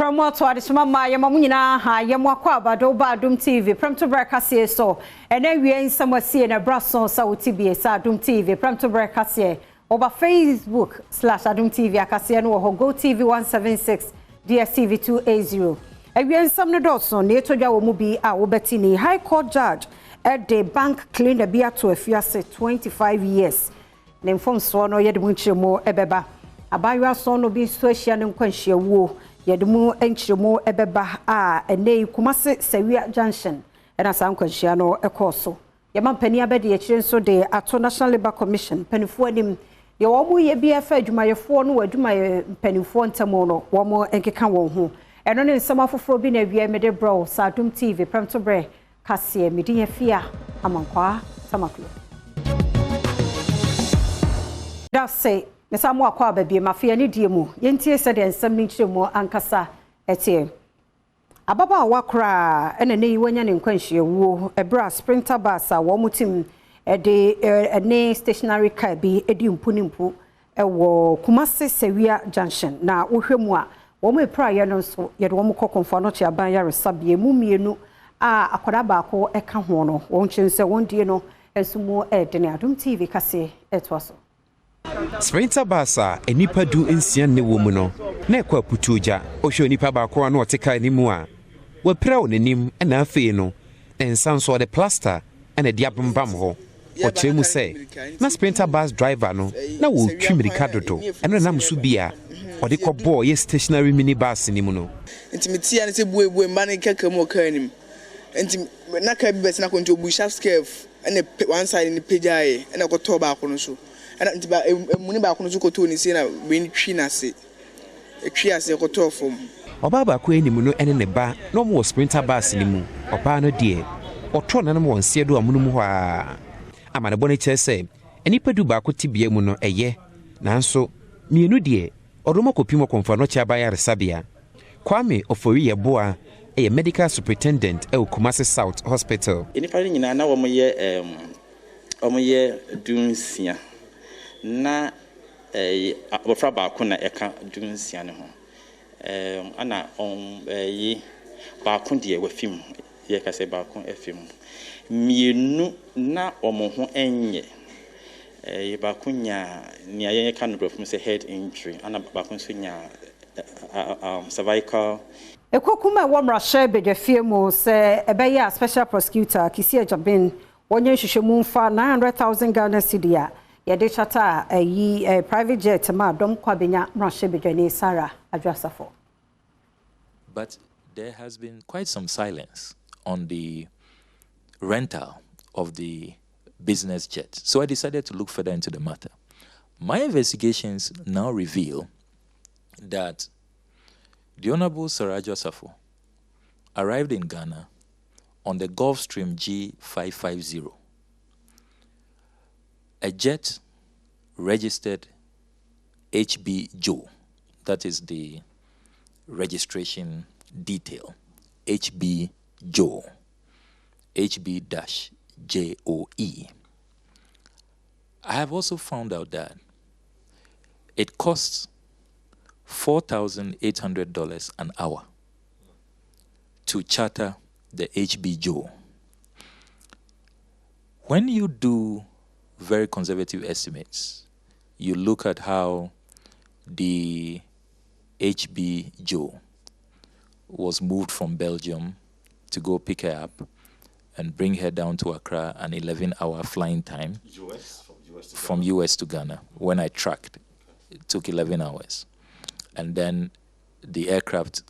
Premotobre shimama yamamunyina ha yamwakwa abado ba Adom TV Premtobre Kasee so ena wie nsamasi na braso sa utibie sa Adom TV Premtobre Kasee over Facebook/Adom TV akase no ho Go TV 176 DSTV 280 ewie nsam no dotso na etodwa wo mu bi a wo beti ni High Court Judge at the bank cleaner bi ato afiase 25 years na mfomso no yede mu nchiremo ebeba abayo so no bi so ahia ne nkwanhia wuo yedemu enchiremo ebeba a enei Kumase Sewia Junction ena san kwanhia no ekoso yamampani abede yekire nso de ato National Labour Commission panifo anim ye wo mu ye bia fa adwumayefo no adwumaye panifo ntamo no wo mo enkeka won ho eno ne nsama foforo bi na wie mede bro sa Adom TV Premtobre Kasee midi afia amankwa samaklo dase Mesamu akwa baby mafia ni diemu yentie se de nsam ni nkyeremu ankasa etie ababa wakra ene ne yiwanya ne nkwanhie wuo ebra sprinter bus a wo mutim de ene stationary car bi edi mpunimpu ewo Kumase Sewia Junction na wohwemu a wo mu praye no nso ye de wo mu kokonfo no che aban ya resabie mu mienu a akwada baako eka ho no wo nkyense won die no ensumu de ne Adom TV Kasee etwaso Sprinter basa enipa du ensian ne wo mu no na ekwa putuja ohwe onipa ba ko na oteka animu a wapra onanim na afei no ensanso de plaster na de abambam ho okyeremu se na sprinter bus driver no na wo twimirika dodo eno nam so bia ode kɔbɔ ye stationary minibus ni mu no intimity an se buebu mba ne kaka mu ka anim intim na ka bi betina konto bu sharp scarf na one side ni pejae na kɔtɔ ba ko no so ana ntiba emuni ba ko no so kɔtɔ ni se na we twi na se etwi ase kɔtɔ fom oba ba ko enimu no ene ne ba no mo sprinter bus ni mu oba no de ɔtɔ na no won se do amunum hɔ a amane bɔ ne kyerɛ sɛ enipa du ba ko tibia mu no ɛyɛ nanso mienu de Odoma kopimo konfa no cha baya resabia Kwame Ofori yeboa a medical superintendent e Kumase South Hospital. Inipa nyina na omoye dunsia na abofra ba ko na eka dunsia ne ho ana yi ba ko de wafim ye ka se ba ko afim mienu na omo ho enye bakunya ni ayen kan brofum say head injury ana bakunso nya cervical ekokuma wo mrahye bedwafie mu se ebeya special prosecutor Kasee Adom wonye hwehwemu mfa 900,000 Ghana cedi a yede chata yi private jet ma Adom kwabenya mrahye bedwane Sara Adwasafo. But there has been quite some silence on the rental of the business jet. So I decided to look further into the matter. My investigations now reveal that the Honorable Sara Adwasafo arrived in Ghana on the Gulfstream G550, a jet registered HB Joe. That is the registration detail. HB Joe. HB-JOE. I have also found out that it costs $4,800 an hour to charter the HB Joe. When you do very conservative estimates, you look at how the HB Joe was moved from Belgium to go pick her up and bring her down to Accra, an 11-hour flying time from US to Ghana. When I tracked, it took 11 hours. And then the aircraft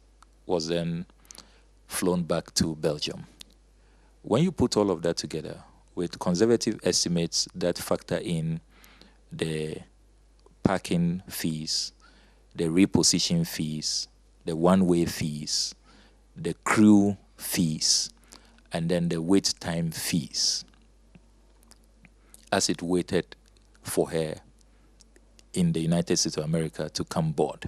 was then flown back to Belgium. When you put all of that together with conservative estimates that factor in the parking fees, the reposition fees, the one-way fees, the crew fees, and then the wait time fees as it waited for her in the United States of America to come board.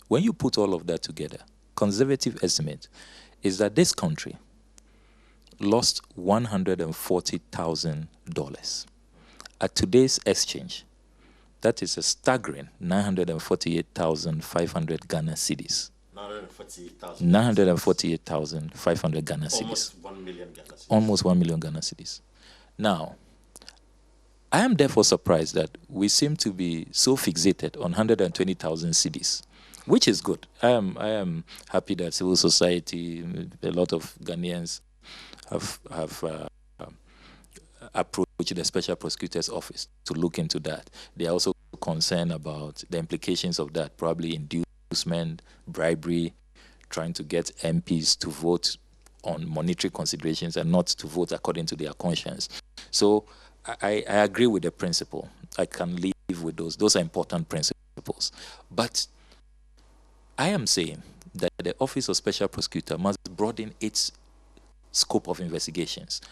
When you put all of that together, conservative estimate is that this country lost $140,000. At today's exchange, that is a staggering 948,500 Ghana cedis. 948,500 Ghana cedis. Almost 1 million Ghana cedis. Almost 1 million Ghana cedis. Now, I am therefore surprised that we seem to be so fixated on 120,000 cedis, which is good. I am happy that civil society, a lot of Ghanaians have approached the Special Prosecutor's Office to look into that. They are also concerned about the implications of that, probably inducement, bribery, trying to get MPs to vote on monetary considerations and not to vote according to their conscience. So I agree with the principle. I can live with those. Those are important principles. But I am saying that the Office of Special Prosecutor must broaden its scope of investigations.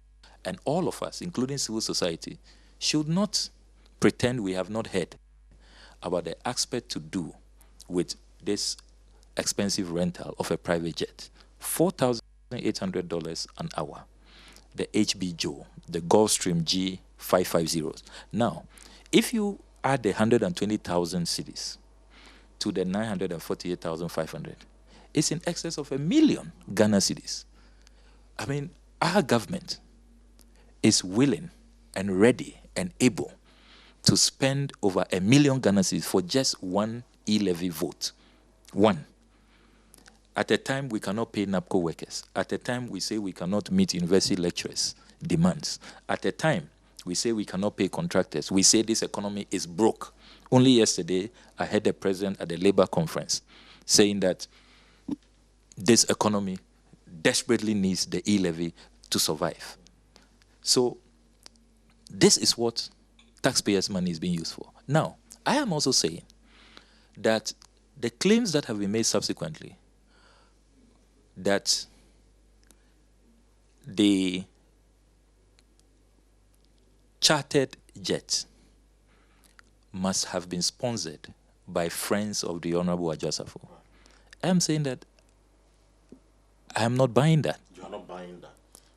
And all of us, including civil society, should not pretend we have not heard about the aspect to do with this expensive rental of a private jet. $4,800 an hour. The HB Joe, the Gulfstream G550s. Now, if you add the 120,000 cedis to the 948,500, it's in excess of 1 million Ghana cedis. I mean, our government is willing and ready and able to spend over 1 million Ghana cedis for just one e-levy vote. One. At a time we cannot pay NAPCO workers. At a time we say we cannot meet university lecturers' demands. At a time we say we cannot pay contractors. We say this economy is broke. Only yesterday I heard the president at the labor conference saying that this economy desperately needs the e-levy to survive. So this is what taxpayers' money is being used for. Now, I am also saying that the claims that have been made subsequently that the chartered jet must have been sponsored by friends of the Honorable Ajasafo. I'm saying that I am not buying that. You are not buying that.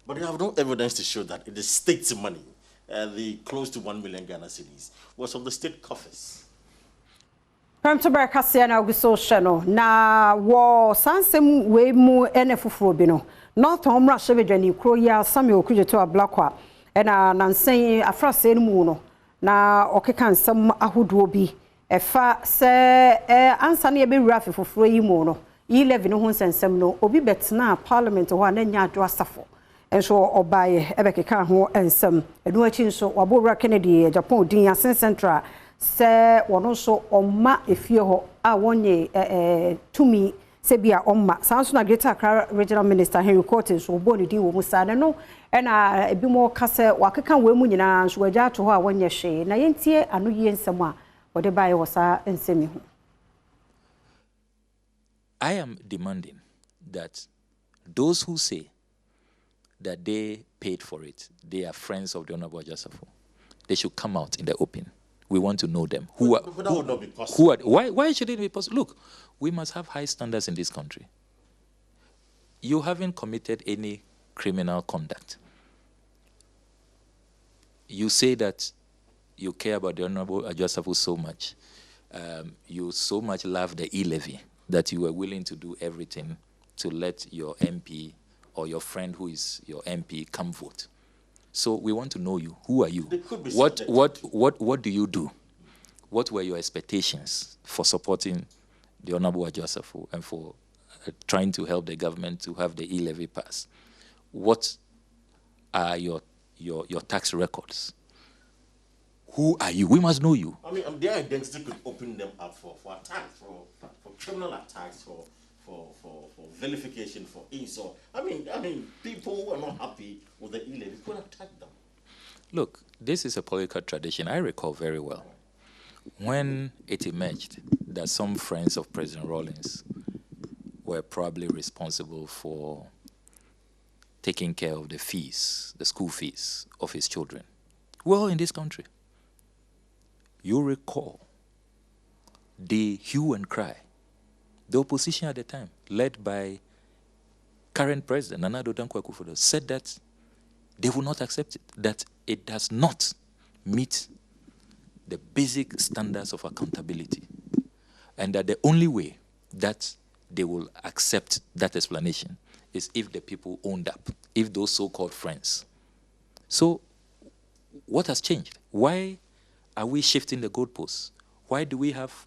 But you have no evidence to show that it is state money, the close to 1 million Ghana cedis, was from the state coffers. Premtobre Kasee na oguso hye na wo sansem we mu enefufuro bi no not omra shebedwani kro ya Samuel Kujeto Ablakwa na nansen afrase no mu no na okeka nsem ahodo bi efa se ansa na ye be wura fufuro yi mu no 11 no ho nsensem no obi betena parliament ho na nya ado asafo enso obaye ebekeka ho ensem enu achi nso wabowura Kennedy Japan din Asen Central se wono so omma efie ho a wonye tumi se bia omma sanso na Greater Accra Regional Minister Henry Courtin so obo ne din wo musa ne no na ebi mo kase wakeka we mu nyina nso wagya ato ho a wonye hwe na yentie anu ye nsem a wode baye wo sa nsemi ho. I am demanding that those who say that they paid for it, they are friends of the Honorable Ajasafo, they should come out in the open. We want to know them. But that would not be possible. Why should it be possible? Look, we must have high standards in this country. You haven't committed any criminal conduct. You say that you care about the Honorable Ajasafo so much. You so much love the e-levy that you were willing to do everything to let your MP or your friend who is your MP come vote. So we want to know you. Who are you? What do you do? What were your expectations for supporting the Honorable Ajasafo and for trying to help the government to have the e-levy pass? What are your tax records? Who are you? We must know you. I mean, their identity could open them up for attacks, for criminal attacks, for vilification, for insult. I mean, people who are not happy with the e-levy could attack them. Look, this is a political tradition. I recall very well when it emerged that some friends of President Rawlings were probably responsible for taking care of the fees, the school fees of his children. We're all in this country. You recall the hue and cry. The opposition at the time, led by current President Nana Addo Dankwa Akufo-Addo, said that they will not accept it, that it does not meet the basic standards of accountability, and that the only way that they will accept that explanation is if the people owned up, if those so-called friends. So what has changed? Why are we shifting the goalposts? Why do we have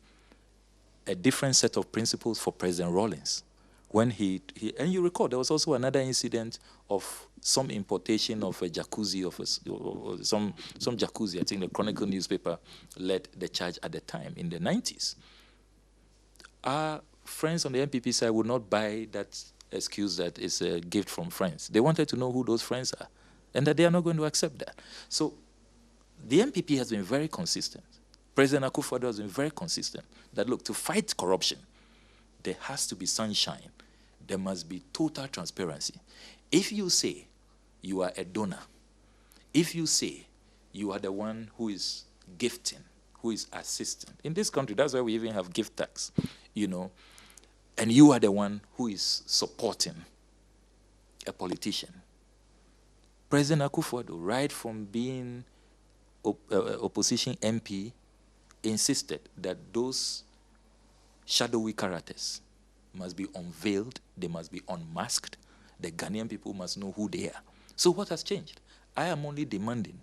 a different set of principles for President Rawlings? When he and you recall, there was also another incident of some importation of a jacuzzi, or some jacuzzi. I think the Chronicle newspaper led the charge at the time in the 90s. Our friends on the MPP side would not buy that excuse that it's a gift from friends. They wanted to know who those friends are, and that they are not going to accept that. So the MPP has been very consistent. President Akufo-Addo has been very consistent that, look, to fight corruption, there has to be sunshine. There must be total transparency. If you say you are a donor, if you say you are the one who is gifting, who is assisting, in this country, that's why we even have gift tax, you know, and you are the one who is supporting a politician. President Akufo-Addo, right from being opposition MP, insisted that those shadowy characters must be unveiled, they must be unmasked, the Ghanaian people must know who they are. So what has changed? I am only demanding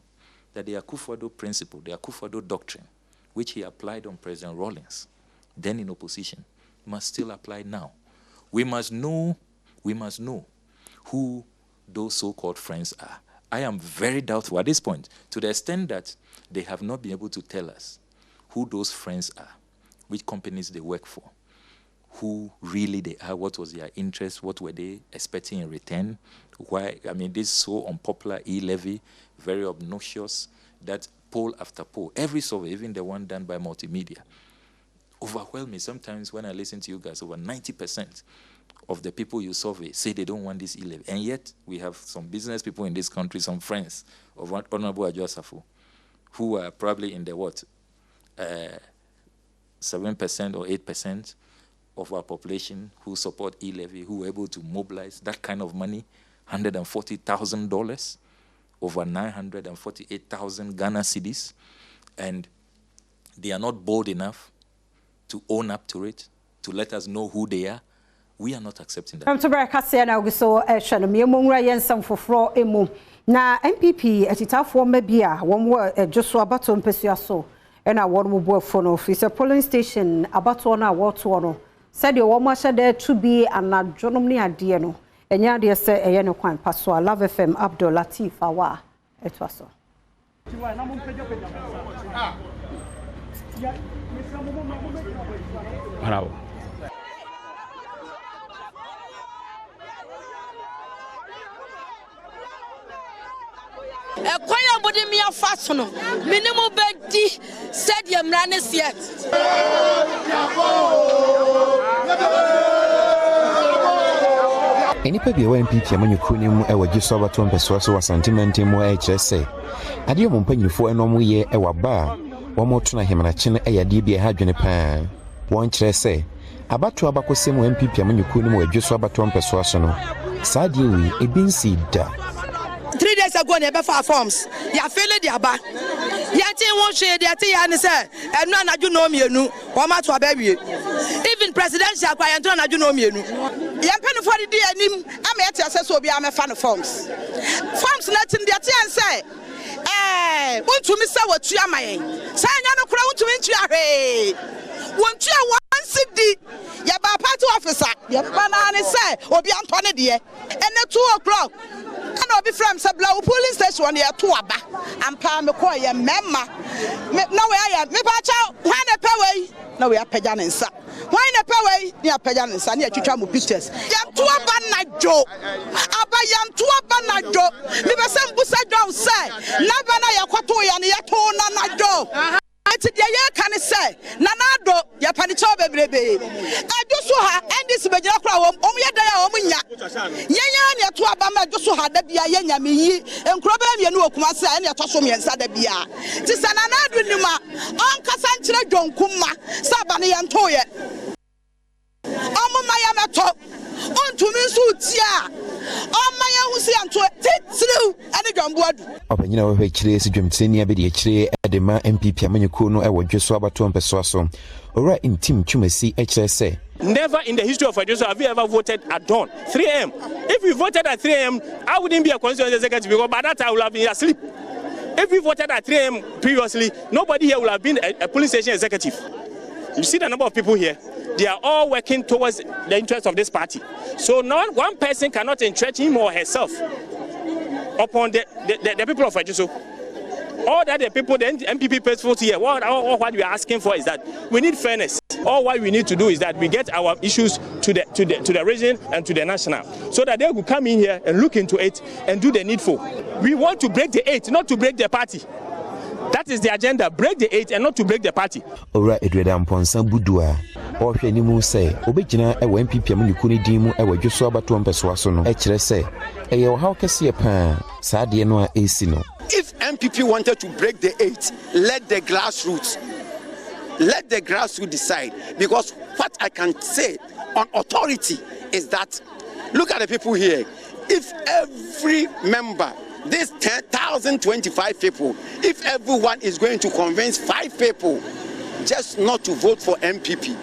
that the Akufo-Addo principle, the Akufo-Addo doctrine, which he applied on President Rawlings, then in opposition, must still apply now. We must know who those so-called friends are. I am very doubtful at this point, to the extent that they have not been able to tell us who those friends are, which companies they work for, who really they are, what was their interest, what were they expecting in return, why, I mean, this so unpopular e-levy, very obnoxious, that poll after poll, every survey, even the one done by Multimedia, overwhelm me. Sometimes when I listen to you guys, over 90% of the people you survey say they don't want this e-levy. And yet, we have some business people in this country, some friends of Honorable Adjo Asafo, who are probably in the 7% or 8% of our population who support e-levy, who were able to mobilize that kind of money, $140,000, over 948,000 Ghana cedis, and they are not bold enough to own up to it, to let us know who they are. We are not accepting that. Premtobre Kasee na ogiso ehwe me monwura yensam foforo emu na MPP atitafo mabia wonwo ejoso abato mpesua so na wonwo buafo no officer polling station abato na woto no said you wo mahye to be anadwonom ne ade no enya ade se eye ne kwan paso Love FM Abdul Latif awa etwaso bravo. Kwaya body me afaso no minimum bedi said ye mrane sie Enipa bi wa MPP amanyukuni mu ewa giso abato mpeso so wa sentiment mu HSA ade mo mpanyinfo enom ye ewa ba wo mo tuna hemanache na eyade bi ha dwene pa won kire se abato abakose mu MPP amanyukuni mu giso abato mpeso so no saadi wi ebinsi da 3 days ago ne be for forms ya fele dia ba ya tin won hwe dia tin ya ne se enu anaju no mienu wo ma to abawie even presidential kwa ya ntona anaju no mienu ya penu for the anim ama ya tie se obi amefa no forms na tin dia tin se untumi se watu amayen sa nya no kura untumi ntu ahwe wontu a wansidi ya ba party officer ya bana ne se obi antone de ene 2 o'clock ana obi from sabla police station ya to aba ampa me ko ye memma na we aya me ba cha hwana pawei na we apagya ne nsa hwana pawei ni apagya ne nsa ne atwitwa mo pictures ya to aba na jo aba ya to aba na jo me be se mbusa jo se na ba na yakoto ya ne yato na jo ati dia ye kan se nanado ya panicho bebrebe ajuso ha endis begyina kra wom omye dan a omunya yenya ne to aba ma ajuso ha da bia ye nyame yi enkro ba mienu okuma se ne to so miensa da bia ti sananado nima on kasa nkyere dwonkumma saba ne yento ye omuma ya meto ontumi nso tia omaya husi anto titru ane dwamboadu Opanyina we kire si dwemteni abedi kire edema MPP amanyuku no ewo dweso abato mpeso so ora intim twumasi HSA Never in the history of Adom have we ever voted at dawn, 3 a.m. If we voted at 3 a.m., I wouldn't be a constituent executive because by that time I would have been asleep. If we voted at 3 a.m. previously, nobody here would have been a police station executive. You see the number of people here. They are all working towards the interest of this party. So not one person cannot entrench him or herself upon the people of Adom. All that the people, the MPP faithful here, what we are asking for is that we need fairness. All what we need to do is that we get our issues to the region and to the national, so that they will come in here and look into it and do the needful. We want to break the 8, not to break the party. That is the agenda, break the 8 and not to break the party. Ora Edweda Mponsa Budua, ohwe ni mu say, obegina ewa MPP amuniku ni din mu ewa dwoso abato mpeso aso no, e kire say, eye wo haw kese pa, saa de no a esi no. If MPP wanted to break the 8, let the grassroots decide. Because what I can say on authority is that, look at the people here. If every member, this 10,025 people, if everyone is going to convince 5 people just not to vote for MPP,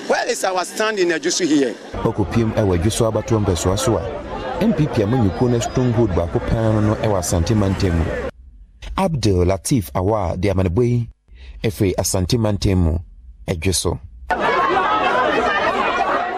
where is our stand in Adom here? Okopiem ewa dwoso abato mpeso aso a, MPP amuniku na stronghold ba ko pan no ewa Asante Mantemu. Abdul Latif Awa de Amaneboy Efre Asante Mantemu Edwoso.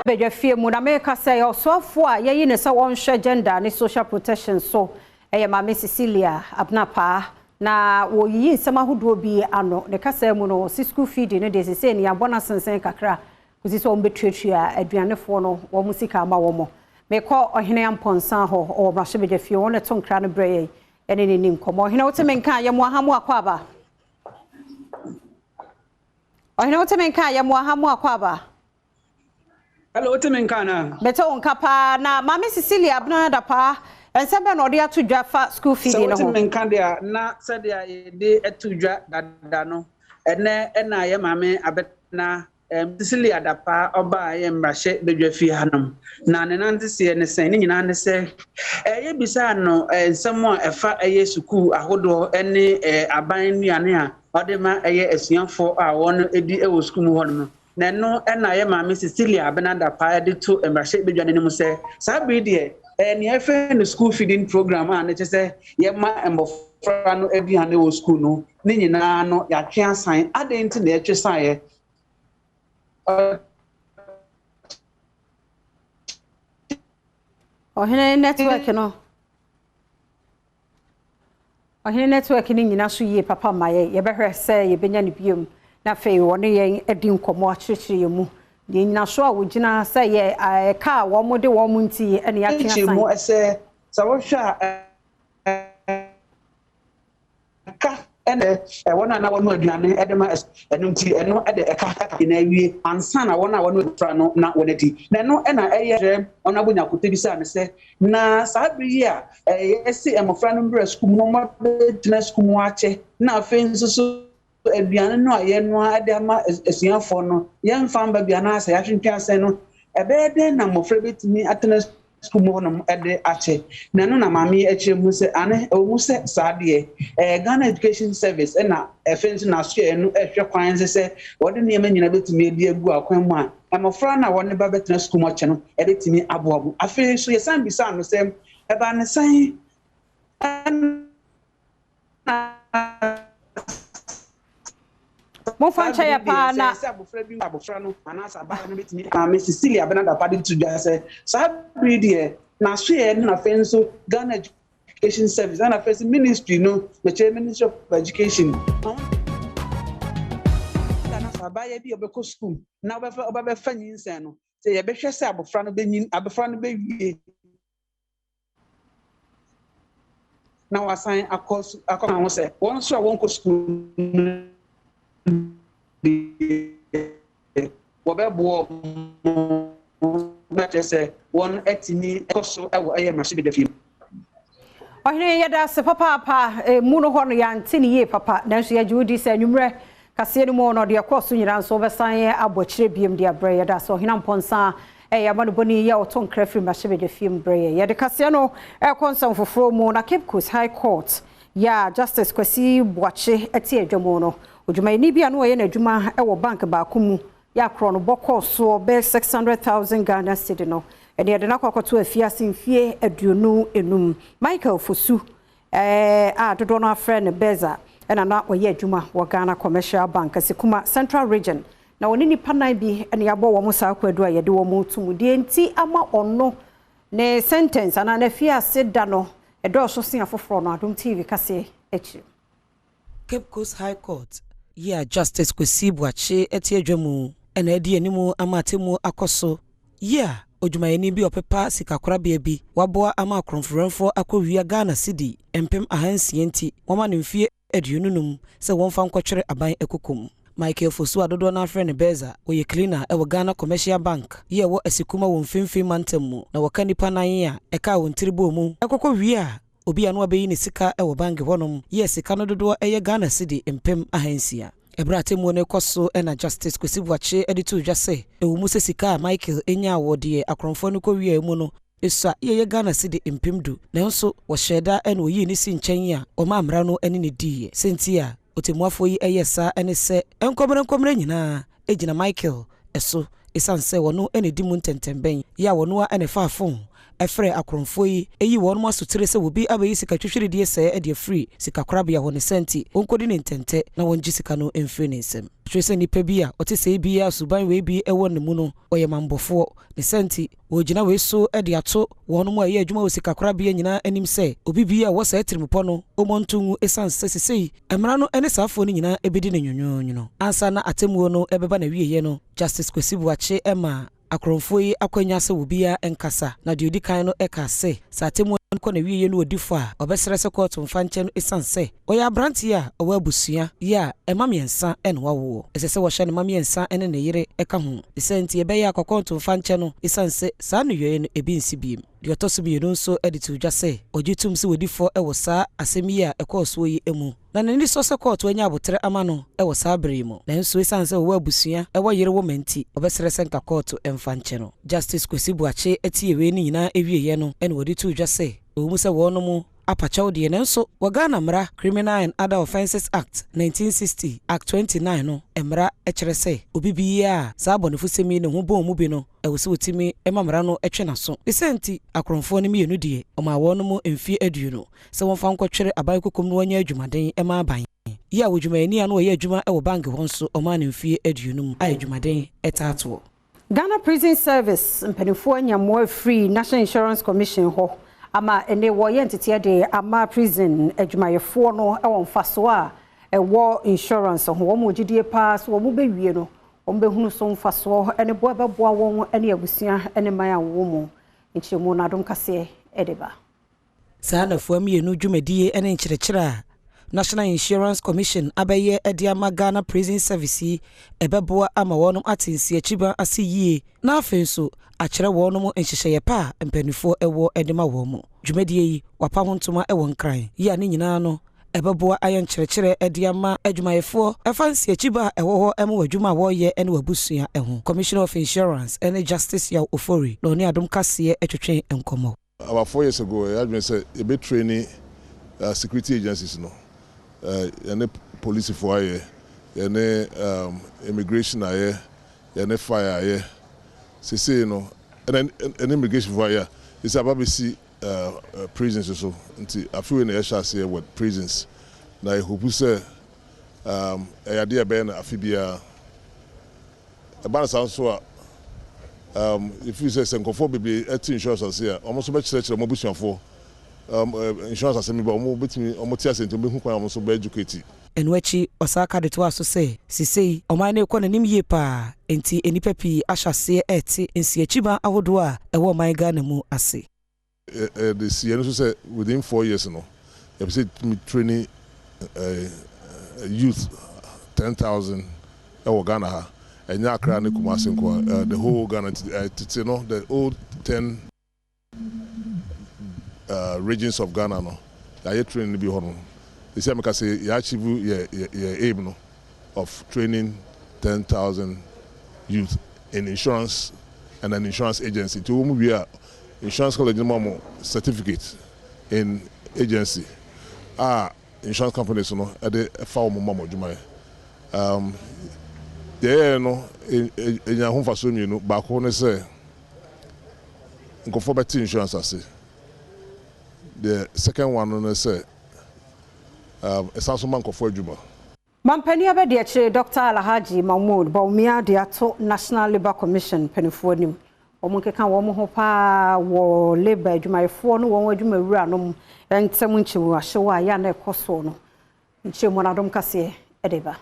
Beja fie mu na me Kasee osofo a yeyi ne se won hwe gender ne social protection so eye Mama Cecilia Abnapa na wo yi nsema hodo bi ano ne Kasee mu no si school feeding ne de se ne abona sensen kakra kusi so ombetuatua aduanefo no wo musika ama wo mo me ko ohene amponsan ho o brahye beja fie won ne tonkra ne breye ene ne nim komo ohene wotemenka ye mo ahamu akwaba ohene wotemenka ye mo ahamu akwaba. Hello, wotemenka na beto onkapa na Mama Cecilia Abna dapa ensembe no de atudwa fa school feeding no. So wotemenka dia na se dia de atudwa dada no ene na ye Mama abetna Cecilia dapa oba ye mrahye bedwa fi hanom na ne nante se ne sen ni nyina ne se ye bisa no ensemo efa ye suku ahodo ene aban nuane a odema ye asuafo a won edi e wo suku mu hono na no na ye Mama Cecilia Abna dapa de to mrahye bedwa ne mu se sabi de ne efe no school feeding program a ne che se ye ma embofra no aduane wo school no ni nyina no ya twe asan adenti na etwe san ye ohene network no ohene network ni nyina so yie papa maye ye behwe se ye benya ne biom na fe woni yen edi nkomo akyekye mu de nyina so a wogina se ye ka wo mo de wo mo nti ene ya twe asan mu ese sa wo hwa ka ene wona na wonu aduane edema enu nti enu ede eka na awie ansa na wona wonu fra no na wonati na enu ena eye ona bonya kote bisa ne se na sabri a esi emofra no mbra skum no ma betina skum ache na afenso so aduane no aye no ade ama esuafo no ye mfa mba bia na asa ya twentwa ase no ebe de na mofra betimi atena skumo no ede ache na no na mami eche mu se ane o mu se saade Ghana Education Service na efensi na so enu ehwe kwan se wode ne yema nyina betimi edi agu akwan mu a amofra na wone ba betena skumo ache no ebetimi aboabo afi so yesan bisa no se eba ne san mo fancha ya pa na abofra no anasa ba no betimi Mama Cecilia Abna dapa de tudwa se sabri de na so ye na fenso Ghana Education Service and affairs ministry no the Ministry of Education anasa ba ye bi obeko school na oba fa nyinsen no se ye behwe se abofra no be na wasan akos ho se won so won ko school wobebo na tese won etini koso ewo eye machine de film ohine yeda se papa mu no hono ya ntini ye papa nanso ya judi se anwumre Kasee no mo no de koso nyira nso besan abokire biem de abre yeda so ohina mponsa ya manu boni ya oton krafri machine de film bre yeda Kasee no konsa foforo mu na Cape Coast High Court ya Justice Kasee Boache eti adwamo no odwuma ni bia no ye na adwuma e wo bank ba ko mu ya kro no boko so be 600,000 Ghana cedi no ene ye de na kwakoto afiase mfie aduonu enum Michael Fosu dodo no afre ne Beza ena na oye adwuma wo Ghana Commercial Bank Sekuma Central Region na woni nipa nan bi ene yabo wo mo sa kwadu a ye de wo mo tumudie nti ama ono ne sentence ana na fiase da no edo so sin afoforo no Adom TV Kasee echi Cape Coast High Court Justice Kasee Buache eti adwamu ena edi animu amatemu akoso ojumayeni bi opepa sikakorabea bi waboa ama akronfrenfo akowia Ghana cedi empem ahansie nti woma ne mfie aduonunum se wonfa nkotwere aban ekokom Michael Fosu adodo na afre ne Beza oye cleaner ewo Ghana Commercial Bank wo asikuma wo mfimfim mantamu na waka nipa nan a eka wo ntiribo mu ekokowia obi anu abeyi ne sika ewo bank honom sika no dodo Ghana cedi empem ahansia Ebrate mu ne koso ena Justice Kasee Buache editu dwase ewo mu sika Michael enya awode akronfo no kowie mu no esa ye Ghana cedi empemdu nanso wo sheda ena oyi ni si nchen a o ma amra no ene ne die sentia otemuafo yi eyesa ene se enkomre nyina ejina Michael eso esanse wono ene dimu ntentemben ya wono a ene faafon efre akronfo yi eyi won mo asotire se wobi abeyi sika twhwere die se e de free sika korabia ho ne senti onkodi ne ntente na wonji sika no emfre ne nsem twese nipa bi a ote se bi a suban we bi ewo ne mu no oye mambofo ne senti wogina we so e de ato won mo aye adwuma wo sika korabia nyina anim se obi bi a wo sa etrimpo no omontungu esanse sesei emra no ene saafo ni nyina ebedi ne nyonyo ansa na atemu no ebeba na wieye no Justice Kasee Buache ema akronfo yi akwanya se wobia enkasa na de odikan no ekase satemu ko na wiye no odifo a obesere se court mfa nche no esanse oya branti a owa abusua ya emamiensa en wawo esese wo hye ne mamiensa ene ne yire eka ho esenti ebe ya akokon mfa nche no esanse sa no yoye no ebi nsibiem de otoso bi no nso editu dwase ogitum se wodifo ewo sa asemi a ekoso yi emu na nani so se court wanya abotre ama no ewo sa bremu na nso esanse owa abusua ewo yire wo menti obesere se nka court emfa nche no Justice Kasee Buache etie ni nyina ewieye no ene woditu dwase Omuse wonomu apachaw de nenso Ghana mra Criminal and Other Offences Act 1960 Act 29 no emra ekyerese obi biya sa bonefusemi ne ho bon mu bi no ewose wotimi emamra no etwenaso esenti akronfo ne mienu die oma wonomu emfie aduno se wonfa nkotwere aban kokom no wanya adwumaden ema aban ya wodwumayani anu oye adwuma ewo bank honso oma ne emfie adunum ay adwumaden etato Ghana Prison Service mpanifo anyamo free National Insurance Commission ho ama ene wo ye ntete de ama prison adwumayefo no e won faso a e wo insurance ho wo mo gidie pass wo mo bewie no wo behunu so mfaso ene bo beboa won ene abusua ene man a wo mo nchemu na Adom Kasee edeba sana fo amienu dwumadie ene nkyerɛkyerɛ National Insurance Commission abaye ediama Ghana Prison Service ebeboa ama wonum atensi achiba asiyie na afenso akyerɛ wonum nhyehyɛ pa mpanifo ewo edema wo mu dwumadie yi wapa hontoma ewo nkran ya ne nyina no ebeboa ayen kyerɛkyerɛ ediama adwumayefo efansi achiba ewo ho emu adwuma wo ye ene wabusua eho Commissioner of Insurance ene Justice Yaw Ofori no ne Adom Kasee etwetwen enkomo about 4 years ago I had been said a bit training security agencies no any police for aye any immigration aye any fire aye say no and immigration for aye is about to see prisons so until I feel in the shall say what prisons now I hope say idea ben afibia about sound so if you say senkofo baby insurance say almost be church mo busuan for insurance asemi ba omo betimi omo ti asento be hu kwan omo so be educate enwachi osaka de to aso say sisei oman na ekọ nanim ye pa enti enipa pi ahwase eti ensi achiba ahodo a ewo oman Ghana mu ase the CN so say within 4 years no you say training youth 10,000 ewo Ghana ha enya akra ne Kumasi nko the whole Ghana you know the old 10 regions of Ghana no ya training be hono they say make say ya achieve your aim no of training 10,000 youth in insurance and an insurance agency to whom we are insurance college mamo certificate in agency insurance companies no at the farm mamo juma there no in your home for so you know back on say go for better insurance I say. The second one on say esanso man ko for adwuma. Mampani abedi ache Dr. Alhaji Mahmoud Bawumia de ato National Labour Commission penifo nim. Omunkeka wo mo ho pa wo labor adwumayefo no wo adwuma wura no ntem nchiwu ahyewa ya na ekoso no. Nchemu na Adom Kasee edeba.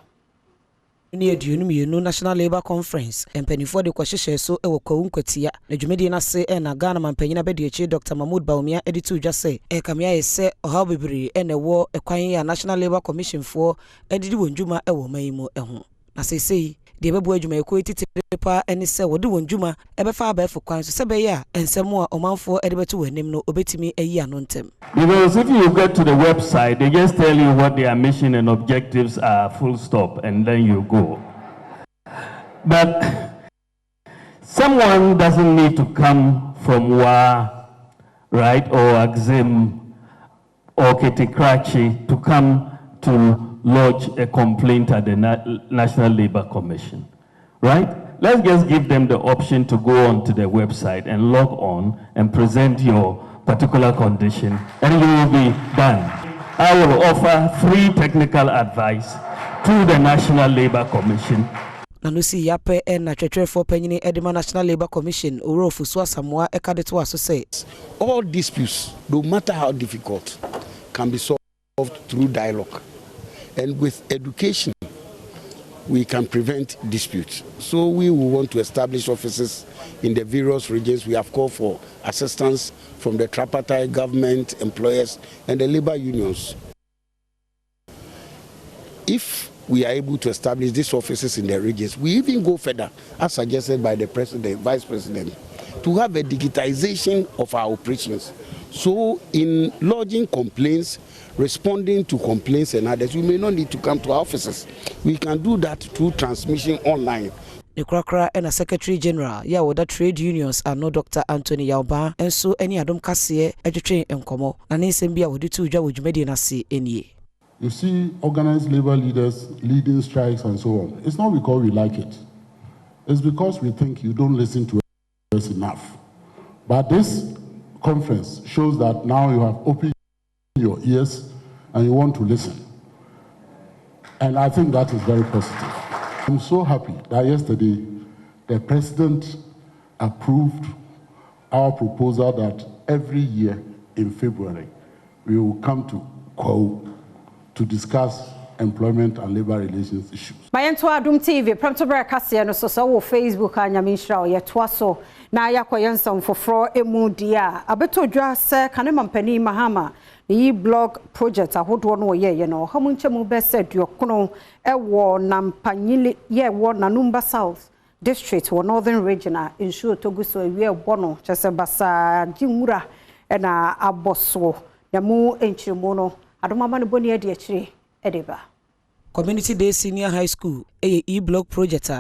Ni aduonu mienu National Labour Conference empanifo de kwahyehyɛ so ewo kwawunkwatia na dwumedi na se na Ghana mampanyina bedi achi Dr. Mahmoud Bawumia editu dwase kamia yese ohaw bebre na wo ekwan ya National Labour Commission fo edidi wonjuma ewo mayimu eho na sesei de bebu adwuma ekwo titiripa ene se wode wonjuma ebefa abefo kwan so sebe ya ensemo a omanfo edebetu wanim no obetimi ayi anontem. Because if you get to the website, they just tell you what their mission and objectives are, full stop, and then you go. But someone doesn't need to come from WA, right, or Axim, or Ketikrachi to come to lodge a complaint at the National Labour Commission, right? Let's just give them the option to go onto the website and log on and present your particular condition, and you will be done. I will offer free technical advice to the National Labour Commission. Nanusi yape na twetwefo panyini edema National Labour Commission Orofu Swasamoa ekadeto aso say all disputes, no matter how difficult, can be solved through dialogue. And with education, we can prevent disputes. So we will want to establish offices in the various regions. We have called for assistance from the tripartite government, employers, and the labor unions. If we are able to establish these offices in the regions, we even go further, as suggested by the president, vice president, to have a digitization of our operations. So in lodging complaints, responding to complaints and others, we may not need to come to our offices. We can do that through transmission online. The Krakra and a Secretary General, Yawoda Trade Unions are no Dr. Anthony Yauba, and so any Adom Kasee, educating and Como, and in Sambia would do two Jawuj Medina see any. You see organized labor leaders leading strikes and so on. It's not because we like it. It's because we think you don't listen to us enough. But this conference shows that now you have opened your ears and you want to listen. And I think that is very positive. I'm so happy that yesterday the president approved our proposal that every year in February we will come to Kwao to discuss employment and labor relations issues. Mayento Adom TV, Premtobre Kasee no so wo Facebook anyamisha o yetwa so na yakoyensom foforo emu dia abeto dwa se kane mampani mahama yi blog project ahodo no ye no hamunchemu be se duokono ewo nampanyile ye wo nanumba South district wo northern region a ensure toguso ewie bono chese basa jinwura na aboso na mu enchiremu no adomama no boni ade akire edeba. Community Day Senior High School e-blog project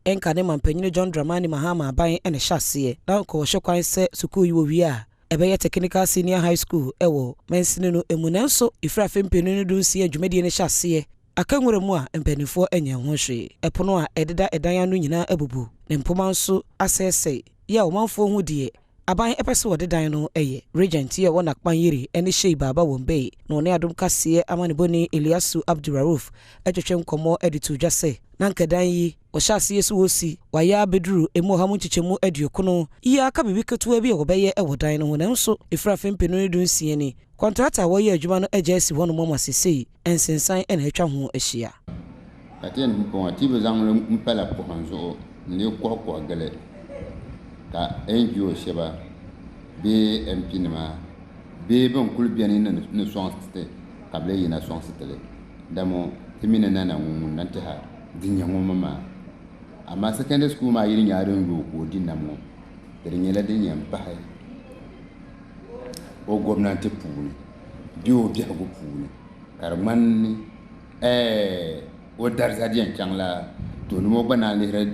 enkane mampanyine John Dramani Mahama aban ene hyase na ko hwekwan se sukuu yi wo wi a ebeye Technical Senior High School ewo mensine no emunenso ifra fempenu no dunsi adwumadi ne hyase akanwure mu a empanifo enya ho hwe epono a ededa edan anu nyina abubu ne mpoma nso asese ya omanfo hu die aban epese wode dan no eye regent ye wona kpan yiri ene shey baba wombe no ne Adom Kasee amane boni Eliasu Abdurrauf etwetwe nkomo editu dwase nanka dan yi o hyase yesu wosi waya beduru emu hamu chichemu adiokono iya aka bibi ketua bi obeye ewo dan no ne nso ifra fempenu ne dunsie ni contractor wo ye adwuma no ejesi wono mama sesei ensensan ene atwa ho ahia aten mpon atibe zanre mpela pohanzo ne kokko gele ka NGO sheba be MP nima be bon kulbiani ne sonste kable yina sonste le damo timina nana mun nante ha dinya ngoma ama secondary school ma yiri nyaare ngo ko dinamo dernyela dinya mpahe o gomnante puli dio biago puli karman o darzadien changla to no bana le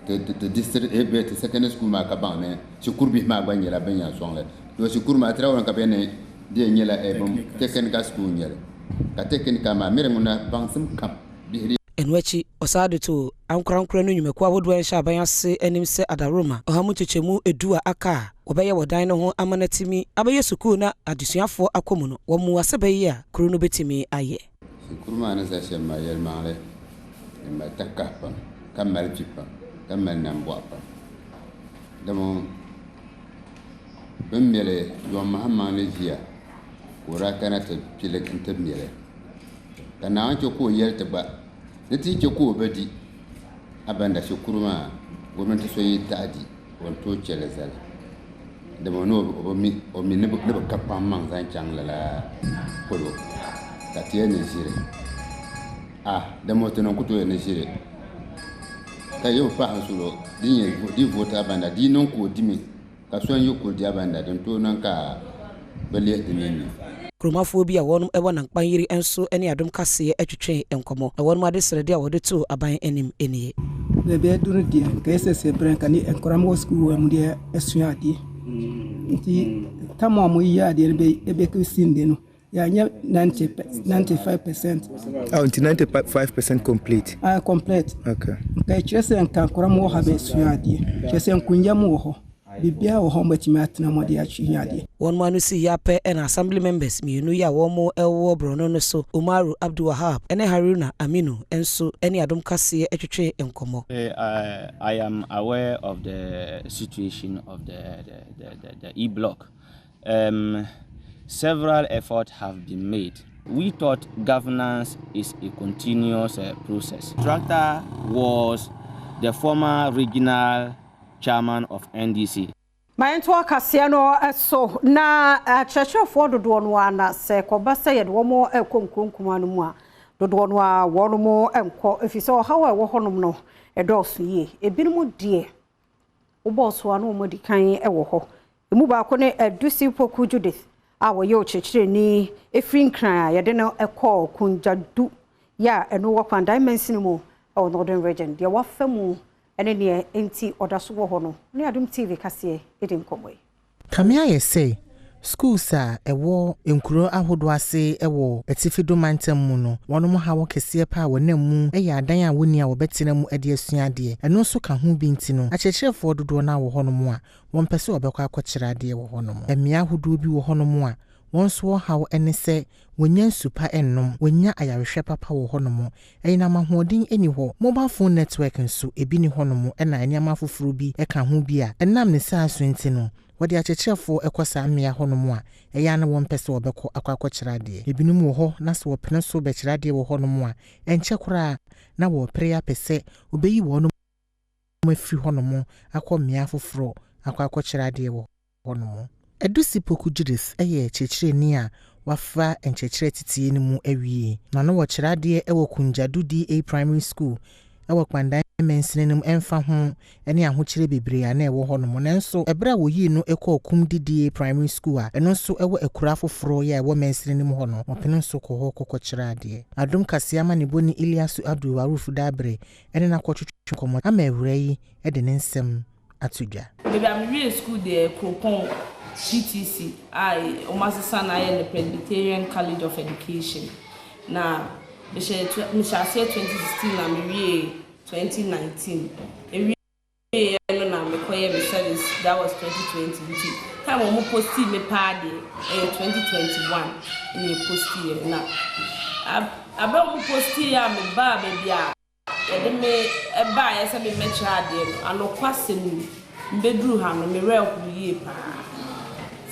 the district the secondary school ma ka ban sikurbi ma ban yela ban ya sonle do sikur ma tra won ka bene de nyela bom technical school nyela ka technical ma mere nguna ban sim kam enwachi osade to ankurankura no nyumeku awodo en sha ban ase enim se adaroma ohamu chechemu edua aka obeye wodan no ho amanatimi abeye sukuu na adesuafo akomu no wo mu asebayi a kuro no betimi aye kuruma na sa shema yel male ma takapa kamal jipa kamal nambo apa damo bemele yo mahamane jia ora kana te pile kinte mele kana ancho ko yelte ba neti ko bedi abanda shukuruma gwamnati so yi tadi wanto chelezal damo no o mi ne kappa man zan changla polo katie ne jire damo to non kuto ne jire kayo pa ansulo di vote abanda di non ko dimi ka so an yoko di abanda don to nan ka bele de nini kromafo bi a wonum ewo nan kpanyiri enso ene Adom Kasee atwetwe enkomo e wonum ade srede a wode to aban enim enie bebe duru die ka esese bren ka ni enkoram wo school wa mu de esua ade nti tamo amu yi ade ebe ka sinde no ya nya 95%. Oh, until 95% complete. Complete. Okay. Ka chese enka enkoram wo ha be esua ade chese enkunya mu wo ho bibia wo ho matimi atena mode atwi ade one man si yape and assembly members mienu ya womo ewo brono no so Umaru Abdul Wahab ene Haruna Aminu enso ene Adom Kasee etwetwe enkomo. I am aware of the situation of the E-block. Several efforts have been made. We thought governance is a continuous process. Tractor was the former regional chairman of NDC. My entire Kasee no so na church for dodo no ana se ko basa ye do mo konkonkuma no mu a dodo no a wono mo enko efise how e wo honom no e do so ye ebinom die wo boss wa no mo di kan e wo ho emu ba ko ne Adusi Poku Judith a wo ye o chechire ni efrin kran ye de no ekọ kunjadu ya eno wo kwan dimension mu o northern region de wa famu ene ne enti odaso wo ho no ne Adom TV Kasee edin komwe kamia ye say schools a ewo enkuro ahodo ase ewo etifido mantam mu no wono ha wo kese pa wonam mu eya adan a woni a wo betina mu ade asua ade eno so ka ho bi nti no achechefo dodo na wo ho no mu a won pese obekwa akọchira ade wo ho no mu emia ahodo bi wo ho no mu a won so hawo ene se wonya super ennom wonya ayarehwe papa wo ho no mu eyina mahodin eni ho mobile phone network nso ebi ni ho no mu ena eniama foforo bi eka ho bi a enam ne sa aso nti no wodi achechefo ekosa amia ho no mu a eya na won pese obekọ akọchira ade ebinum wo ho na so wopene so bechira ade wo ho no mu a enche kora na wo prayer pese obeyi wo no mu afiri ho no mu akọ foforo akọchira ade wo ho no mu Adusi Poku Judith eye chechire ni a wafa enchechire titie ni mu awie na no wo chirade ewo Kunjadu DA Primary School ewo kwanda mensinenim emfa ho ene ahochire bebre a na ewo ho no mo nanso ebra wo yi no ekọ okum DA Primary School a eno so ewo ekura foforo ya ewo mensinenim ho no opene so ko ho kokọchirade Adom Kasee amane boni Iliasu Abdul Waruf Dabre ene na kwotwetwe komo ama ewura yi ede ne nsem atudwa baby I'm in school there Kropon CTC I Omasisa na the Presbyterian College of Education na me say 2016 na me 2019 every no na me koye me service that was 2020 time mo posti me party 2021 me posti na aba mo posti ya me ba baby a de me e ba ya se me mecha de anokwasem mbedru ha no me reku ye pa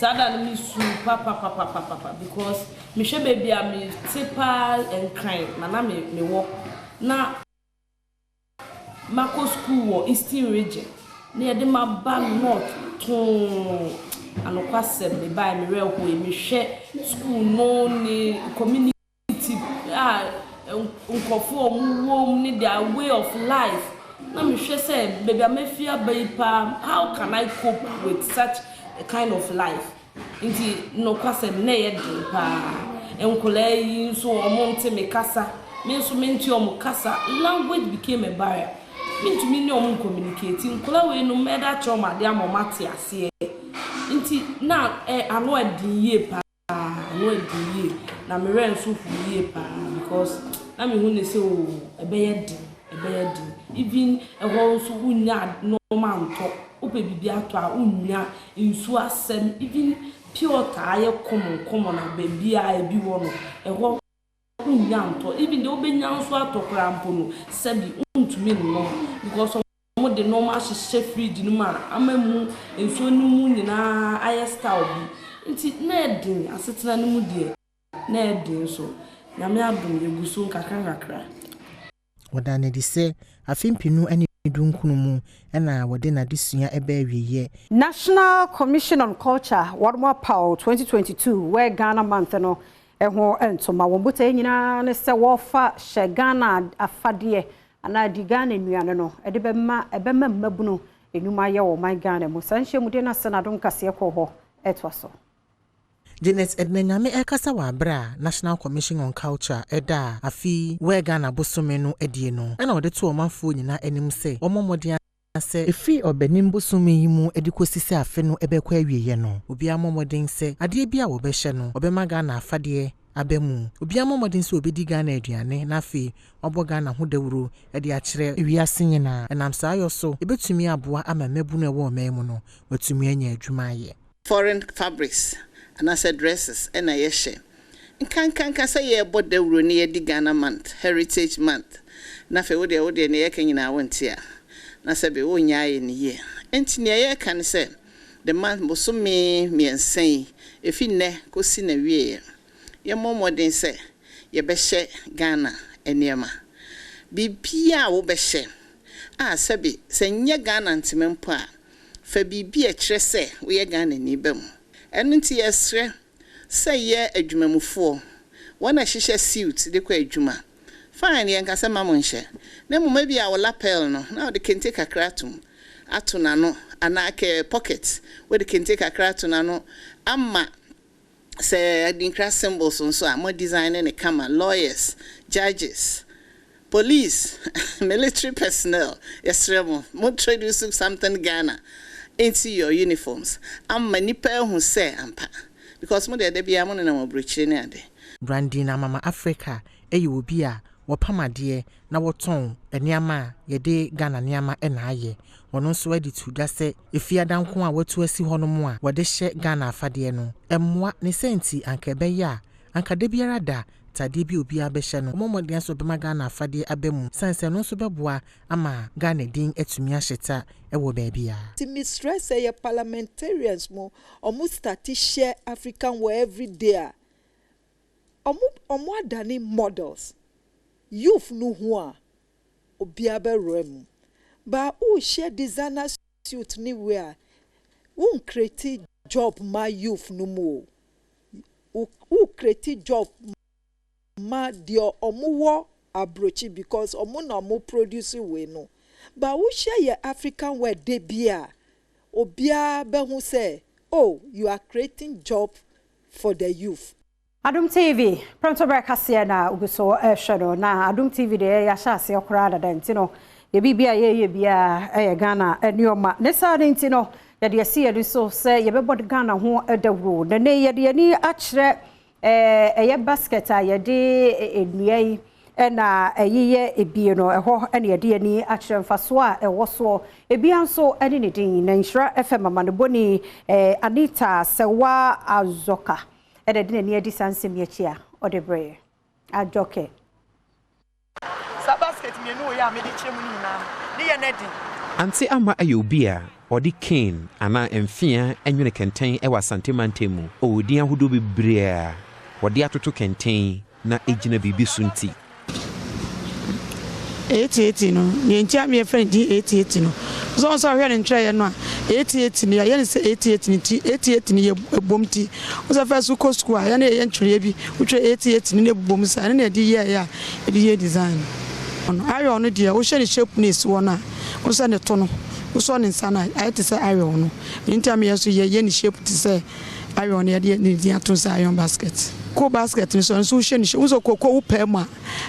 sada me su papa because me she baby am me tipa and crime na me work na Mako school wo Eastern region na de ma ba north to anokwasem me ba me real ko me hwe school no ni community unkofo wo ni their way of life na me hwe say baby am fia ba how can I cope with such a kind of life inti no kwasem na ye de pa enkola yi so omonte me kasa me so menti omo kasa language became a barrier me to me no communicating kola we no meda trauma de amomate ase inti na ano adie pa ano adie na me ren so fu ye pa because na me hu ne se o ebeyedi even eho so unya normal nto ope bibi ato a unya nsu asem even pure taye common na baby a ebi wo no eho unya nto even de obenya nsu ato krampo no sebi untumi no because mo de normal hye fridge no ma amamu nsu no mu nyina aye style bi nti na edin asetena no mu de na edin so na me adom yeguso kakra wadane di se afimpinu ani dunkunu mu na wode na desua ebe awiye. National Commission on Culture Wadmo Power 2022 where Ghana month no eho entoma wombuta nyina ne se wofa hye Ghana afade ana di Ghana nuane no ede bema mmabuno enuma ye wo man Ghana mu sanhye mu de na senadom Kasee ko ho etwaso. Janet Ednanyame ekasa wa bra National Commission on Culture eda afi we Ghana bosome no edie no na wode to omanfo nyina anim se omomode ase efi obenim bosome yi mu edikosisi afe no ebekwa awieye no obi amomodin se ade bia wo behye no obema Ghana afade abemu obi amomodin se obedi Ghana aduane na afi obo Ghana ho dawuro ede a kire ewiase nyina enam sa ayo so ebetumi aboa ama mebu no ewo memu no watumi anya adwuma aye. Foreign fabrics and I said dresses and I yeshe. Nkanka say ye bod the wuro ne di Ghana month, Heritage Month. Na fe wo de ne ye kan nyina wontia. Na se be wo nyaa ne ye. Enti ne ye kan say the month bosome miensen efi ne kosi na wie. Ye momodin say ye behye Ghana eniema. Bibia wo behye. Ah sebi se nye Ghana ntimempo a fa bibia kire se wo ye Ghana ni bam. Enti yesre say ye adwumamufo wana hihye suit de kwa adwuma fine ye nkasa mamonhye na muma bia wo lapel no na de kente kakra ato na no anake pocket we de kente kakra ato na no amma say dinkra symbols so a mo design ne kama lawyers, judges, police, military personnel yesre mo introduce something Ghana into your uniforms amma nipa hu say ampa because mo de bia mo na mo brochire ne ade branding na mama Africa eyi obi a wopamade na woton eniama ye de Ghana niama na aye wono so edi tuda se efiadanko a watu asi hono mo a wode hye Ghana afade no emmoa ne senti anka beye a anka de biara da tade bi obi abehye no momode so bema Ghana afade abemu sanse no so beboa ama Ghana din etumi ahyeta ewo baabia ti mistress ye parliamentarians mo omu start share African war every day omu adani models youth no ho a obi aberem ba o share designer suit ni where won create job my youth no mo who create job ma dio omuwo abrochi because omu na mo produce we no but we share your African wear de bia obia be hu say oh you are creating job for the youth. Adom TV Premtobre Kasee na uguso shadow na Adom TV de ya shase okra da ntino ye bibia ye bia Ghana enioma ne sade ntino ye de se ye so say ye bebod Ghana ho edawro ne ye de ni akire eye basket a ye de enua na eyiye ebie no eho ene ye de ni akire mfaso a ewo so ebia nso ene ne din na Nhyira FM amaneboni Anita Sewa Azoka ede de ne edi sansem ye chia odebre ajoke sa basket me no ya me de chemu ni na ne ye nedi anti ama ayobia odi kin ana emfia enwene kenten e wasante mantemu odi ahodo bebrea wodi atoto kenten na ejina bibi sunti 88 no ye ntia me friend di 88 no so so hwe ne ntwe no 88 ni ya ne se 88 ni ti 88 ni ye bomti o so fa su ko school ya ne ye ntwe bi utwe 88 ni ne bom sa ne di ye ya di ye design ono ayo no dia o hwe ne shape ni so na o so ne to no o so ne nsana ayi te se ayo no ntia me so ye ne shape te se ayo no ye ne di ato sa iron basket ko basket ni so hwe ne so ko wo pema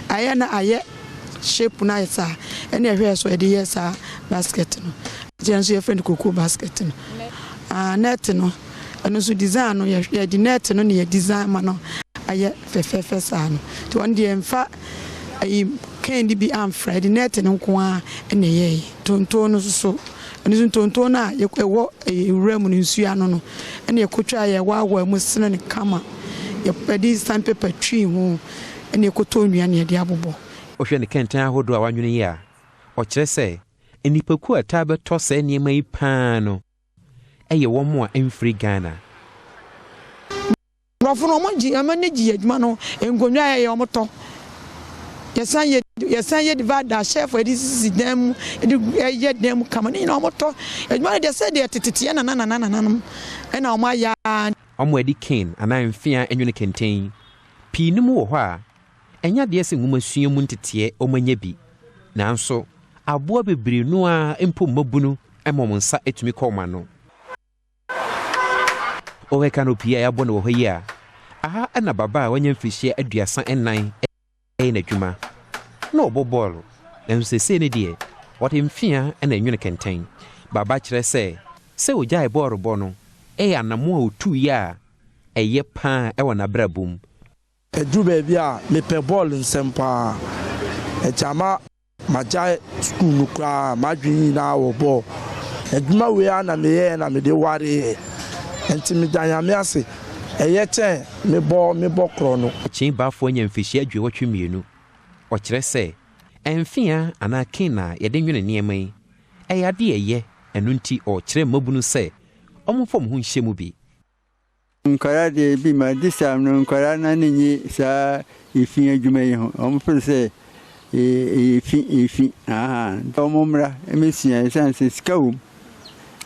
aye na aye shape na isa ene hwe so ede yesa basket no jenso ye friend koko basket no net no eno so design no ye di net no ne ye design ma no aye fefefe sa no to on die mfa candy be Fred net and Unqua and a tonton so. And isn't tontona, you walk a remon in Suano, and you could try a while where Muslim and Kama. Your petty sandpaper tree, and you could tone me and your diabo. Ocean can't tell who do I want you here. Or just say, and you put a tablet toss any may pano. A you one more in free Ghana. Rafonomanji, a manager, Mano, and Gonia Yomoto. Yes, I divide that chef where this is them, yet them coming in Omoto. And my dear said, they are Titiana, and now my yard. I'm where the king, and I am fear and you contain. P no more, and yet yes, and woman see Muntitie or Manyebi. Now so, I'll boy be Brinoa and Pumobuno, and Momon sat it to me call Mano. O canopia abono here. Aha and a baba when you fish here at the San and 9 a juma. No bobolo. Them say dear. What him fear and a unit contain. Babachere say jai boro bono. And mo 2 year. A ye pan ewana brabum. A drube bia me pe ball in sempa. A chama majai school kra madwin na wo ball. A juma we ana me na me de ware. Entimidanya me ase eyete me bo krono chin ba fo nya mfishi adwe wotwe mienu o kire se enfia ana kina ye de nwene niema yi eyade eye enu nti o kire mabunu se omfom ho nhyemu bi nkara de bi ma disam no nkara na nyi sa ifin adwuma yi ho omfo se ifin omumra emisia sanse skawum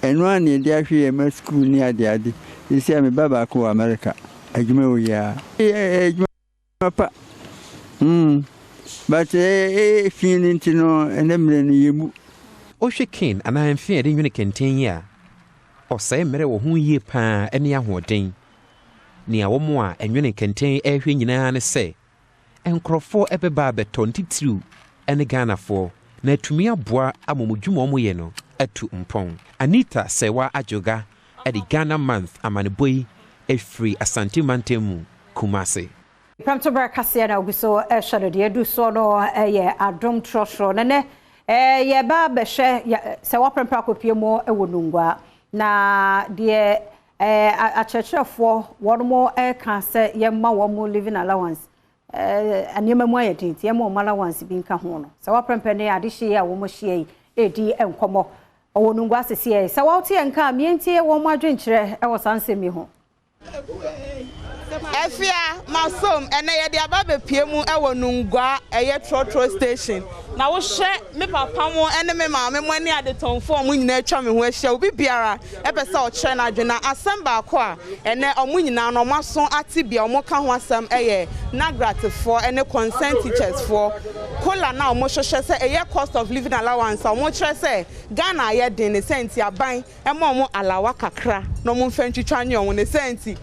enu ani de ahwe ma school ni ade isi me baba ko America adwuma wo ya adwuma but feeling to know enemre ni yemu o hwe kin ana amfia de nwene kenten ya o sai mere wo hu yie pa ene ahoden ni awomo a enwene kenten ehwe nyina ne se enkrofo ebeba beton titiru ene Ghana na atumi aboa amomudwuma omoye no atu mpon Anita Sewa Ajoga at the Ghana month amaneboy free Asante Mantemu Kumase. Premtobre Kasee na oguso shado de edu so no ye Adom TROTRO nene ye ba be hye Sewa Prempra kopiemo ewonungwa na de achechefo wono ka se ye ma wo living allowance anyema mu ayedin ye ma allowance bi nka ho no Sewa Prempra ne ade hye a wo mo hye edi enkomo owonungwa sese Sewa otie nka mientie wo mo adwenkyere e wo sansemi ho Efia masom ene ye de ababe piemu ewonungwa eye TROTRO station na wo hye me papa mo ene me maame mo ani ade tonfo mo nyina atwa me ho ahia obi biara epese o kire na adwena asamba akọ a ene omo nyina no maso ate bia omo ka ho asam eye nagratefo ene consent teachers for kola na omo hwehwe se eye cost of living allowance omo kire se Ghana ye den ne senti aban ema omo alawa kakra no omo mfantwitwa nye omo ne senti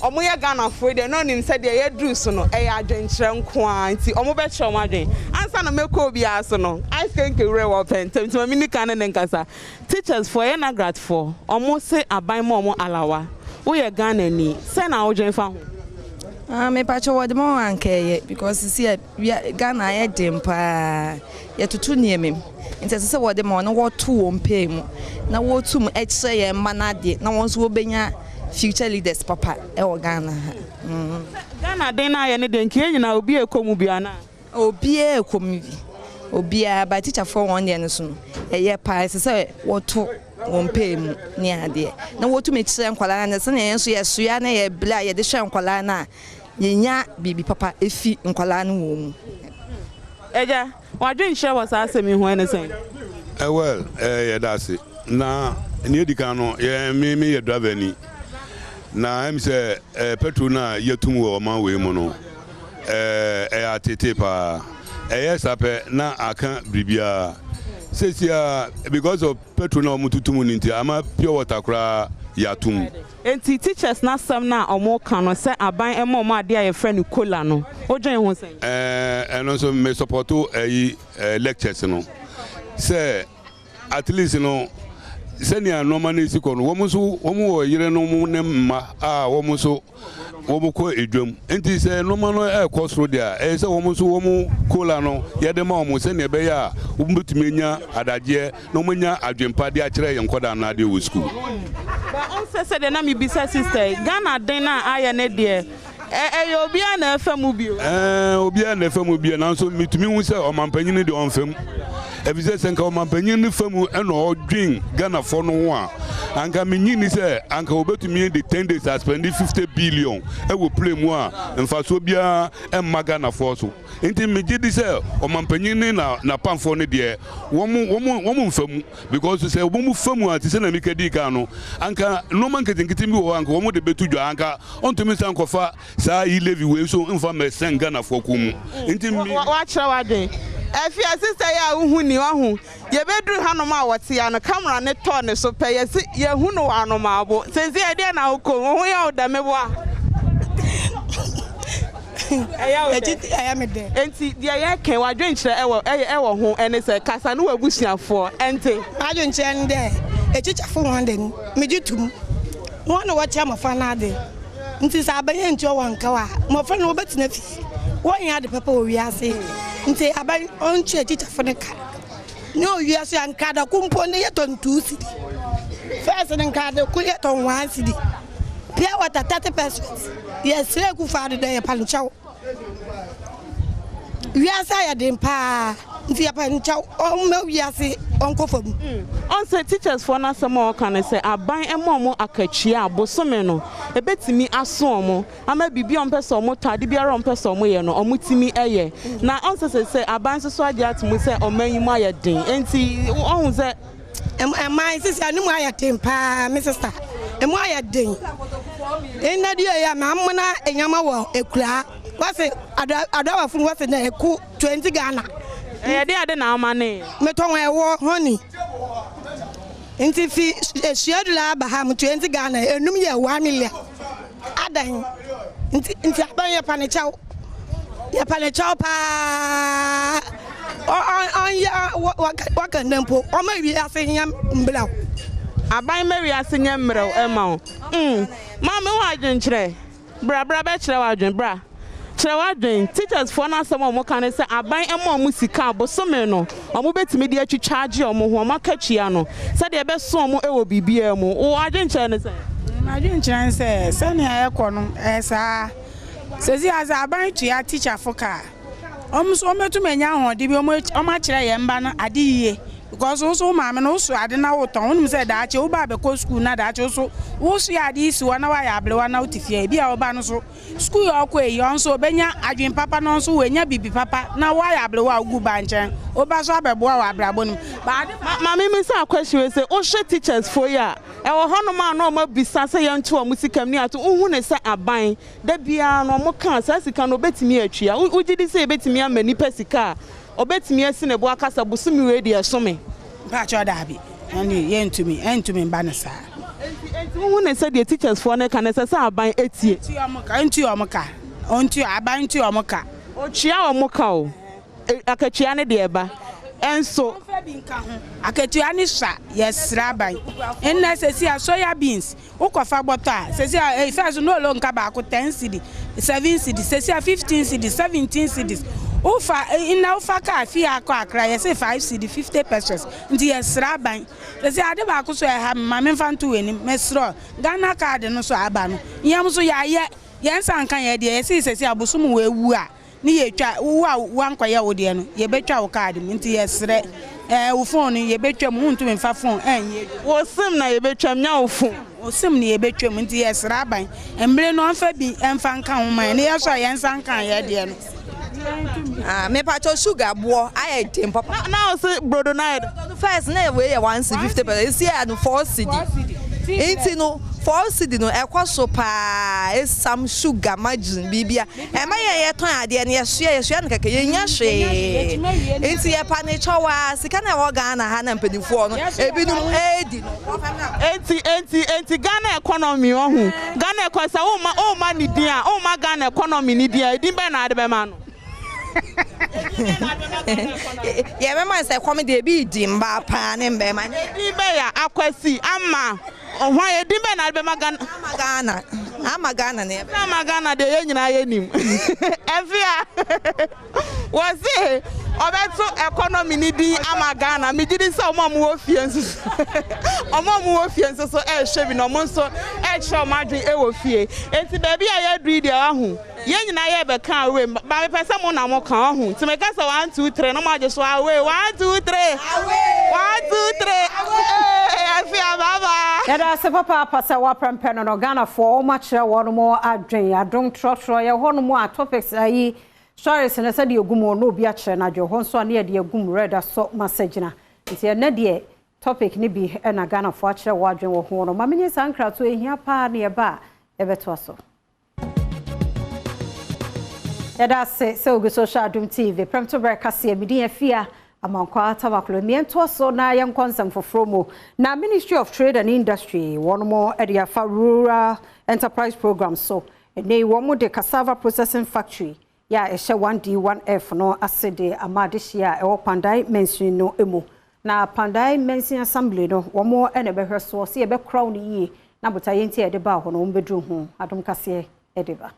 omo ye Ghana for de no nim said ye dru so no e ya adwenkyere nko a nti omo be kire omo adwen ansa na meko bi aso no I think we were pentem to mini kan ne nkasa teachers for ye na grat for omo se aban mo omo alawa wo ye Ghana ni se na wo dwen fa ho me pacho wode mo anke because see Ghana ye dem pa ye tutu niemem nti se wode mo no wo to wo mpe mu na wo tum e kire ye mma na de na won so wo benya future leaders papa e Ghana Ghana den na ye ne den ki nyina obi ekomu bia na obi ekomu bi obi a ba teacher for one day no so e pa se woto wompe mu ni ade na wotu me kire nkwala na se na yenso ye soya na ye bla ye de hwe nkwala na yenya bibi papa efi nkwala na wo mu eja wadwen hye wo sa asemi ho ene sen well ye dase na ni edika no ye me ye driver ni na em se petrol na yetum wo ma we mu no atete pa sape na aka bribia sesia because of petrol na omututum ni nti ama pure water kra yatum enti teachers na sam na omo kan no se aban ema omo ade aye friend kola no odwen ho sen eno so me support lectures no se at least no senia normal isi kono wo muso wo mo yire no mu ne ma wo muso wɔn kɔ edwam nti sɛ nneɛma no ɛkɔ soro deɛ ɛyɛ sɛ wɔn nso wɔn kola no yɛde ma wɔn sɛnea ɛbɛyɛ a wɔn bɛtumi anya adagyeɛ na wɔn anya adwempa de akyerɛ yɛn nkɔda no adeɛ wɔ sukuu. Ba on sɛ de na mi bisa sister Ghana den na ayɛ ne deɛ obia na FM bio. Obia na FM bio nanso mitumi hu sɛ ɔmanpanyin de ɔnfam. Efisɛ sɛ nka ɔmanpanyin ne fam ɛna ɔdwen Ghana fo no ho a anka menyi ni sɛ anka obetumi de 10 days suspend 50 billion ɛwɔ play mu a mfaso bia ɛmma Ghana fo so. Nti megye di sɛ ɔmanpanyin ne na pamfo ne deɛ wɔn mfam because sɛ wɔn fam a sɛ na mika di ka no anka no man ketenkete bi wɔ anka wɔn de betu dwa anka ɔntumi san kɔfa saa yi levy we so mfa mɛsɛn Ghana fo kum. Nti wa kyerɛ wade Efia sister ya uhu ni wahu ye bedru hanoma wote ya no camera ne to ne so pe ye si ye hu no anoma abo sense e de na uko hu ya odamebo a eya me de enti de ye ken wadwen kire ewo ho ene se kasa no wabusuafo ente adwen kire nde echichafo ho de mejitum won no wacha mafa na de nti sa abaye nti o wanka wa mafa no obetina fi won ya de papa o wiase nti aban on che teacher for the car no you are saying kada kumpo ne yeton 2 cedi first den kada ku yeton 1 cedi pia water 30%. Yes re ku fa de ya panchaw we are say dem pa nti ya panchaw on ma we are say on ko fam on say teachers for na some kan say aban emo akachia abosome no ebetimi aso omo ama bibi on pese omo tade biara on pese omo ye no omo timi eye na on say aban so ade atmu say omanyi mu aye den enti on say my sister anu mu aye den pa my sister emu aye den enna die ya ma amuna enyama wo ekura wase adawa fun wase na eku 20 Ghana de ade na amane meton ewo honey nti fi esuadula abaham 20 Ghana enum ye 1 million adan nti aban ye panechaw pa on ya wakandempo o ma wi asenya mblaw aban ma wi asenya mbraw ema ma me wa adwenkyere bra be kyere wa adwen bra teachers for na some omo kan say aban emo omo sika abosome no omo betimi de atwi charge omo ho omo akachia no say de be so omo ewo bibia mu o adwenkyere ne say adwenkyere say ne ayekọ no esa sezi as aban tua teacher for ka omo so metu menya ho de bi omo akire ye mba no ade yiye because also maame no so ade na woton wonu say da ache wo ba be ko school na da ache so wo so ya ade isi wona wa ya ablewa na utifia bia wo ba no so school yo ko e yo so benya adwen papa no so wenya bibi papa na wa ya ablewa ugu ba nchen wo ba so abeboa wa abrabo nim ba ade maame me say question we say o she teachers for ya e wo hono ma no ma bisa say ye nto o musikam ni ato uhu ne say aban da bia no mo kan sa sika no betimi atwia ugidi say betimi amani pesika obetimi asine bo akasa busumi we de esome ba cho dabi ani ye entumi ba ne sa enti wo ne say the teachers for ne kan say aban etie enti omoka onti aban ti omoka ochia omoka o akachia ne de eba enso akatua ni sha yesra ban enna sesi soya beans ukofa bota sesi first no lo nka ba ko 10 cedi 7 cedi sesi 15 cedi 17 cedis ufa ina ufa ka fi akọ akra yesi 5 cedi 50 pesos nti yesra ban sesi ade ba ko so ha ma me fantu weni mesro Ghana card no so aba no yam so ya ye yensa nkan ye de yesi sesi abosum we wu a ni ye twa wo wankwa ye wo de no ye betwa wo card nti yesre wo phone ye betwa mu ntu me fa phone enye wo sim na ye betwa nya wo phone wo sim ni ye betwa mu nti yesra ban embre no anfa bi emfa nkan ho man ni yeso yensa nkan ye de no me pacho sugar bo I dem papa now say brodo na first na we 150 but see no 4 cedi enti no 4 cedi no ekwaso pa esam sugar margin bibia e ma ye ton ade ne yesua nkaka ye nya hwe enti ye pa ne chowa sika na wo Ghana ha na mpanifo no ebinum edi no enti Ghana economy ohun Ghana ekosa o ma ni din a o ma Ghana economy ni din a edin be na ade be ma no yeah, remember say comedy be dimba pa ne mbe ma be ya akwasi ama ohwa e dimba na be Ghana ama Ghana ne ama Ghana de ye nyina ye nim efia was it obeto economy ni di ama Ghana me gidi say omo wo fie nso omo wo fie nso so e hwe bi no mo nso e kire omadwen e wo fie enti baby a ye dri dia ahu ye nyina ye be kan awe ba me pese mo na mo kan ahu ti me ka say 1 2 3 no ma je so awe 1 2 3 awe 1 2 3 efia baba Yada se papa pasa wa prempeno no Ghana for ma kire wono mo adwen Adom TROTRO ye hono mo topics ayi stories na se de ogumo no obi a kire na dwo ho nso na de ogum red so message na nti na de topic ni bi na Ghana for kire wo adwen wo ho no ma menye sankra to ehia pa na ye ba e beto so Yada se ogu social Adom TV Premtobre Kasee Midday afia amankwa tabaklo miento so na yan konsam for mo na Ministry of Trade and Industry one more area for rural enterprise program so ene wo mo de cassava processing factory ya ehye 1D1F no asede amadehia e wo Pandai mention no emu na Pandai mention assembly no wo mo ene behwe so se e be crown yi na botayenti e de ba ho no mbedu ho Adom Kasee e de ba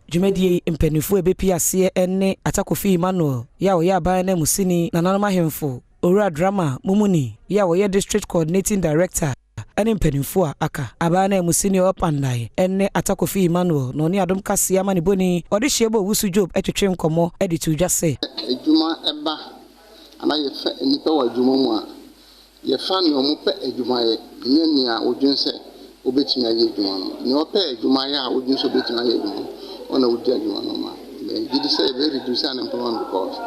Jumedie mpenifo ebepi ase ene Atakofi Emmanuel ya oya ba na musini na nanoma hemfo owura drama mumuni ya oya district coordinating director ene mpenifo aka aba na musini opandai ene Atakofi Emmanuel no ni Adom Kasee amani boni odi shebo wusu job etwetwe nkomo edi tuja se ejuma eba ana ye fa enipa wa ejuma mu a ye fa ne omo pe ejuma ye nye ne a odwunse obetumi aye ejuma no ne ope ejuma ye a odwunse obetumi aye ejuma ona wudi adwuma no ma gidi say very reduce unemployment because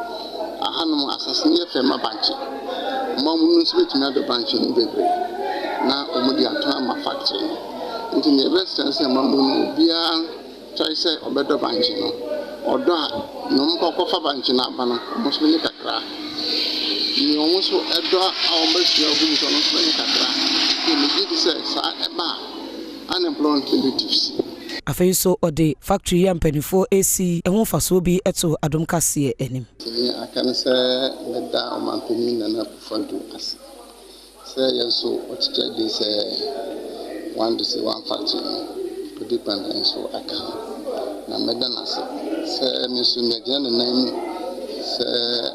ahanum asasine fema banchi mamu nso betumi ado banchi no bebre na omudi atona ma factory nti ne best say mamu no bia try say obedo banchi no odo a no mko fa banchi na aba no mo so ni kakra ni omo so edo a obesu ogu so no so ni kakra ni gidi say sa eba unemployment reduce afeiso ode factory ya mpanifo AC ehun faso bi eto Adom Kasee enim akana se meda o mampani na kufantu as se yenso oticha de se one factory to depend so aka na meda na se misu media na naimu se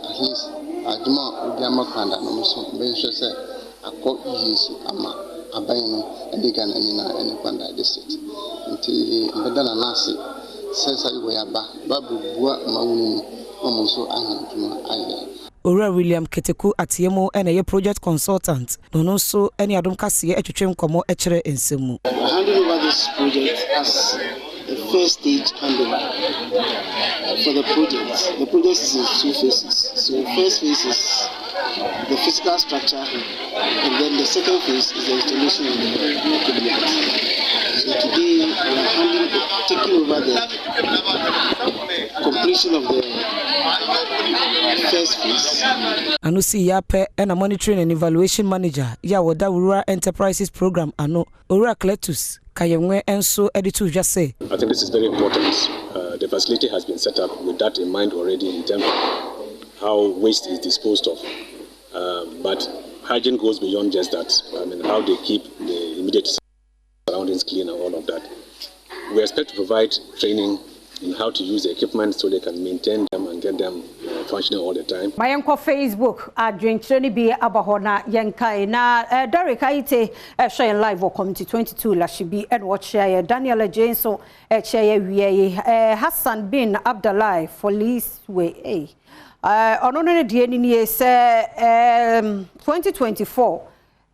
at least aduma obi amakwanda no so be se akọ yesu ama aban no ediga na nyina ene kwanda district nti mbeda nasi sensa iwe aba babu bua mawuni omuso ahantuma aye Ora William Keteku atiemo ene ye project consultant no so ene Adom Kasee etwetwe nkomo ekere ensemu handing over this project as the first stage handover for the project. The project is in 2 phases. So the first phase is the physical structure, and then the second phase is the installation of the equipment. So today we are taking over the completion of the first phase. Anusi yape ena monitoring and evaluation manager ya woda rural enterprises program ano Ora Cletus Kayemwe enso editu jase. I think this is very important. The facility has been set up with that in mind already in terms of how waste is disposed of. But hygiene goes beyond just that. I mean, how they keep the immediate surroundings clean and all of that. We expect to provide training in how to use the equipment so they can maintain them and get them functioning all the time. Mayenko Facebook adwenkyerɛ bi abahona yenkai na Derek Aite share live or committee 22 la shibi and watch share Daniel Jane so share wie Hassan bin Abdullah Police way ono ne die ni se 2024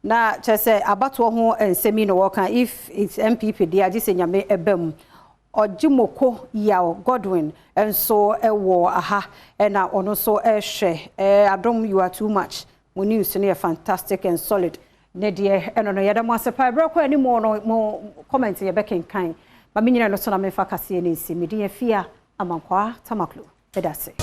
na chese abato ho ensemi no work if it's MPP dia ji senyame ebam Ojimoko Yao Godwin and so ewo aha ena ono so ehwe Adom you are too much mo news ne fantastic and solid ne de eno no yada mo asepa bra kwa ni mo comment ye bekenkan ma menyina no so na me fa Kasee ne nsi Midday afia amankwa tamaklo edase